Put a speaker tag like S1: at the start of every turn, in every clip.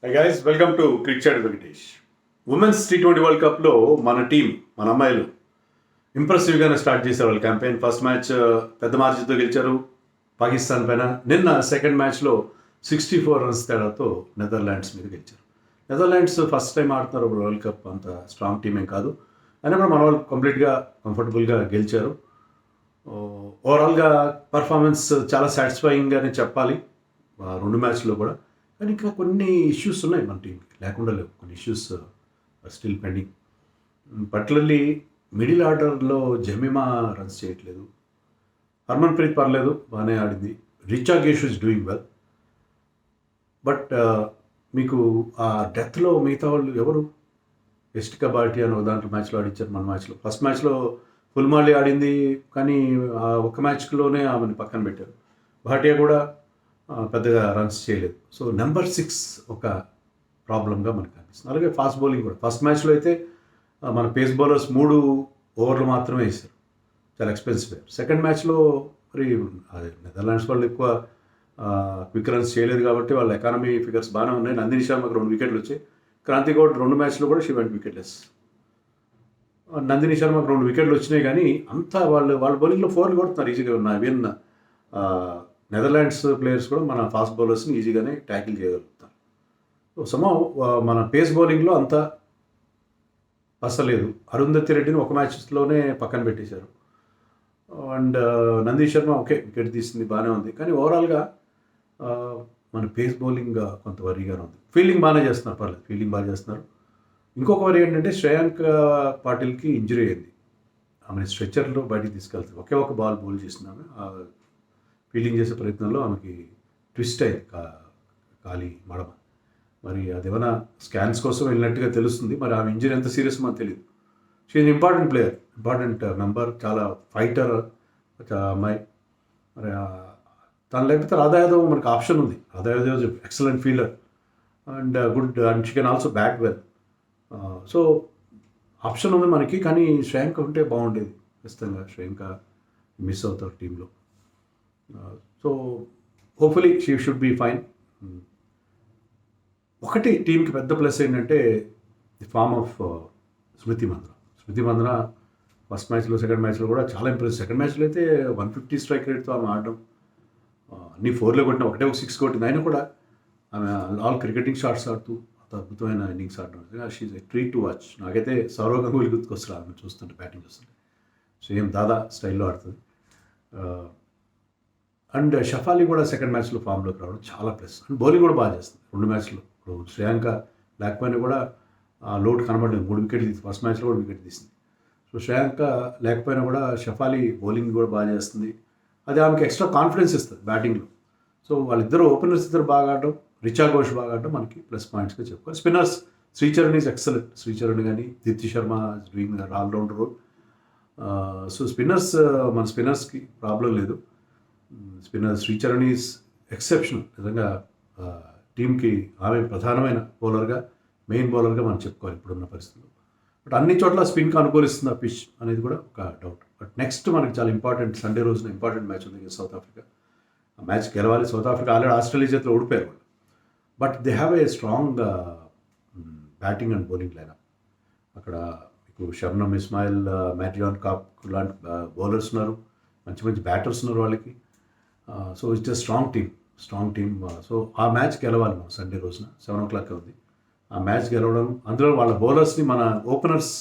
S1: Hey guys, welcome to Cricket Venkatesh. Women's T20 world కప్లో మన team మన అమ్మాయిలు ఇంప్రెసివ్గానే స్టార్ట్ చేశారు వాళ్ళ క్యాంపెయిన్. ఫస్ట్ మ్యాచ్ పెద్ద మార్జిన్తో గెలిచారు పాకిస్తాన్ పైన. నిన్న సెకండ్ మ్యాచ్లో 64 రన్స్ తేడాతో నెదర్లాండ్స్ మీద గెలిచారు. నెదర్లాండ్స్ ఫస్ట్ టైం ఆడుతున్నారు వరల్డ్ కప్, అంత స్ట్రాంగ్ టీం ఏం కాదు. అయినా కూడా మన వాళ్ళు కంప్లీట్గా కంఫర్టబుల్గా గెలిచారు. ఓవరాల్గా పర్ఫార్మెన్స్ చాలా సాటిస్ఫైయింగ్గానే చెప్పాలి రెండు మ్యాచ్లో కూడా. కానీ ఇంకా కొన్ని ఇష్యూస్ ఉన్నాయి మన టీంకి, లేకుండా లేవు. కొన్ని issues still pending. Particularly middle ఆర్డర్లో జమీమా రన్స్ చేయట్లేదు. హర్మన్ ప్రీత్ పర్లేదు, బాగానే ఆడింది. Richa Ghosh is doing well. But మీకు ఆ డెత్లో మిగతా వాళ్ళు ఎవరు? ఎస్టికా భాటియా అని దాంట్లో మ్యాచ్లో ఆడించారు. మన మ్యాచ్లో ఫస్ట్ మ్యాచ్లో ఫుల్మాలి ఆడింది, కానీ ఆ ఒక్క మ్యాచ్లోనే ఆమెను పక్కన పెట్టారు. భాటియా కూడా పెద్దగా రన్స్ చేయలేదు. సో నెంబర్ 6 ఒక ప్రాబ్లంగా మనకు అనిపిస్తుంది. అలాగే ఫాస్ట్ బౌలింగ్ కూడా. ఫస్ట్ మ్యాచ్లో అయితే మన పేస్ బౌలర్స్ 3 ఓవర్లు మాత్రమే వేశారు, చాలా ఎక్స్పెన్సివ్. సెకండ్ మ్యాచ్లో మరి అదే నెదర్లాండ్స్ వాళ్ళు ఎక్కువ క్విక్ రన్స్ చేయలేదు కాబట్టి వాళ్ళ ఎకానమీ ఫిగర్స్ బాగానే ఉన్నాయి. నందిని శర్మకు 2 వికెట్లు వచ్చాయి. క్రాంతి గౌడ్ 2 మ్యాచ్లో కూడా షీ వెంట్ వికెట్లెస్. నందిని శర్మకు 2 వికెట్లు వచ్చినాయి, కానీ అంతా వాళ్ళ బౌలింగ్లో 4 కొడుతున్నారు ఈజీగా. ఈవెన్ నెదర్లాండ్స్ ప్లేయర్స్ కూడా మన ఫాస్ట్ బౌలర్స్ని ఈజీగానే ట్యాకిల్ చేయగలుగుతారు. సో సమో మన పేస్ బౌలింగ్లో అంతా అసలేదు. అరుంధతి రెడ్డిని ఒక మ్యాచ్లోనే పక్కన పెట్టేశారు. And Nandi Sharma okay wicket తీసింది, బాగానే ఉంది. కానీ ఓవరాల్గా మన పేస్ బౌలింగ్ కొంత వరీగానే ఉంది. ఫీల్డింగ్ బాగానే చేస్తున్నారు, పర్లేదు, ఫీల్డింగ్ బాగా చేస్తున్నారు. ఇంకొక వరి ఏంటంటే శ్రేయాంక్ పాటిల్కి ఇంజరీ అయింది. ఆమె స్ట్రెచ్చర్లో బయటికి తీసుకెళ్తారు. ఒకే ఒక బాల్ బౌల్ చేస్తున్నాము. ఫీల్డింగ్ చేసే ప్రయత్నంలో ఆమెకి ట్విస్ట్ అయింది కాలి మడమ. మరి అదేమైనా స్కాన్స్ కోసం వెళ్ళినట్టుగా తెలుస్తుంది. మరి ఆమె ఇంజరీ ఎంత సీరియస్ మనకు తెలియదు. She is important player, important member, చాలా ఫైటర్ అమ్మాయి. మరి తను లేకపోతే రాధా యాదవ్ మనకు ఆప్షన్ ఉంది. Radha Yadav excellent fielder and good, and she can also bat well. So option ఉంది మనకి. కానీ శ్రేయాంక ఉంటే బాగుండేది. ఖచ్చితంగా శ్రేయాంక మిస్ అవుతారు టీంలో. So hopefully she should be fine. ఒకటి టీంకి పెద్ద ప్లస్ ఏంటంటే the form of Smriti Mandhana first మ్యాచ్లో సెకండ్ మ్యాచ్లో కూడా చాలా ఇంప్రెస్. సెకండ్ మ్యాచ్లో అయితే 150 స్ట్రైక్ రేట్తో ఆమె ఆడడం, అన్ని 4లో కొట్టిన, ఒకటే ఒక 6 కొట్టింది. అయినా కూడా ఆమె ఆల్ క్రికెటింగ్ షాట్స్ ఆడుతూ అద్భుతమైన ఇన్నింగ్స్ ఆడడం. She's a treat to watch. నాకైతే సౌరవ్ గంగూలీ గుర్తుకొస్తారు ఆమె చూస్తుంటే, బ్యాటింగ్ చూస్తుంటే. సేమ్ దాదా స్టైల్లో ఆడుతుంది. అండ్ షఫాలి కూడా సెకండ్ మ్యాచ్లో ఫామ్లోకి రావడం చాలా ప్లస్. అండ్ బౌలింగ్ కూడా బాగా చేస్తుంది 2 మ్యాచ్లో. ఇప్పుడు శ్రేయాంక లేకపోయినా కూడా లోటు కనబడలేదు. 3 వికెట్లు తీసి ఫస్ట్ మ్యాచ్లో కూడా వికెట్ తీసింది. సో శ్రేయాంక లేకపోయినా కూడా షఫాలి బౌలింగ్ కూడా బాగా చేస్తుంది. అది ఆమెకి ఎక్స్ట్రా కాన్ఫిడెన్స్ ఇస్తుంది బ్యాటింగ్లో. సో వాళ్ళిద్దరు ఓపెనర్స్ ఇద్దరు బాగా ఆడడం, రిచా ఘోష్ బాగా ఆడడం మనకి ప్లస్ పాయింట్స్గా చెప్పుకోవాలి. Spinners Sricharani is excellent. Sricharani కానీ Deepti Sharma is doing all rounder role. So spinners, మన స్పిన్నర్స్కి ప్రాబ్లం లేదు. Spinner Sricharani is exceptional. నిజంగా టీంకి ఆమె ప్రధానమైన బౌలర్గా, మెయిన్ బౌలర్గా మనం చెప్పుకోవాలి ఇప్పుడున్న పరిస్థితుల్లో. బట్ అన్ని చోట్ల స్పిన్కి అనుకూలిస్తుంది ఆ పిచ్ అనేది కూడా ఒక డౌట్. బట్ నెక్స్ట్ మనకి చాలా ఇంపార్టెంట్, సండే రోజున ఇంపార్టెంట్ మ్యాచ్ ఉంది సౌత్ ఆఫ్రికా. ఆ మ్యాచ్ గెలవాలి. సౌత్ ఆఫ్రికా ఆల్రెడీ ఆస్ట్రేలియా చేతిలో ఓడిపోయారు వాళ్ళు. But they have a strong batting and bowling lineup. అక్కడ మీకు షబ్నమ్ ఇస్మాయిల్, మ్యాటియాన్ కాప్ లాంటి బౌలర్స్ ఉన్నారు, మంచి మంచి బ్యాటర్స్ ఉన్నారు వాళ్ళకి. So it's a strong team. So ఆ మ్యాచ్ గెలవాలి మనం సండే రోజున 7 o'clock ఉంది ఆ మ్యాచ్ గెలవడం. అందులో వాళ్ళ బౌలర్స్ని, మన ఓపెనర్స్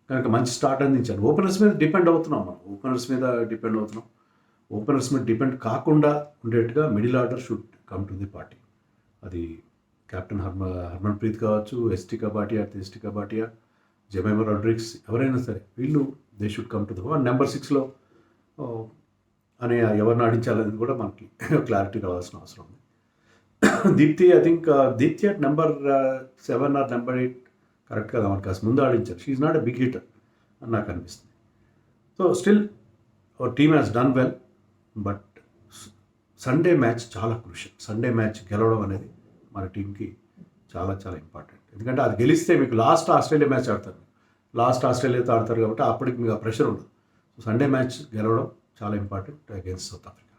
S1: కనుక మంచి స్టార్ట్ అందించారు. ఓపెనర్స్ మీద డిపెండ్ అవుతున్నాం. ఓపెనర్స్ మీద డిపెండ్ కాకుండా ఉండేట్టుగా middle order should come to the party. అది కెప్టెన్ హర్మన్ ప్రీత్ కావచ్చు, ఎస్టికా భాటియా, జమైమా రోడ్రిగ్స్, ఎవరైనా సరే వీళ్ళు they should come to the number 6లో అని ఎవరిని ఆడించాలనేది కూడా మనకి క్లారిటీ కావాల్సిన అవసరం ఉంది. Deepti, I think Deepti at number 7 or number 8 correct కదా మనకి కాస్త ముందు ఆడించారు. She is not a big hitter అని నాకు అనిపిస్తుంది. So still our team has done well. But Sunday match చాలా క్రూషియల్. సండే మ్యాచ్ గెలవడం అనేది మన టీంకి చాలా చాలా ఇంపార్టెంట్. ఎందుకంటే అది గెలిస్తే మీకు లాస్ట్ ఆస్ట్రేలియా మ్యాచ్ ఆడతారు. లాస్ట్ ఆస్ట్రేలియాతో ఆడతారు కాబట్టి అప్పటికి మీకు ఆ ప్రెషర్ ఉండదు. సో సండే మ్యాచ్ గెలవడం చాలా ఇంపార్టెంట్ అగేన్స్ట్ సౌత్ ఆఫ్రికా.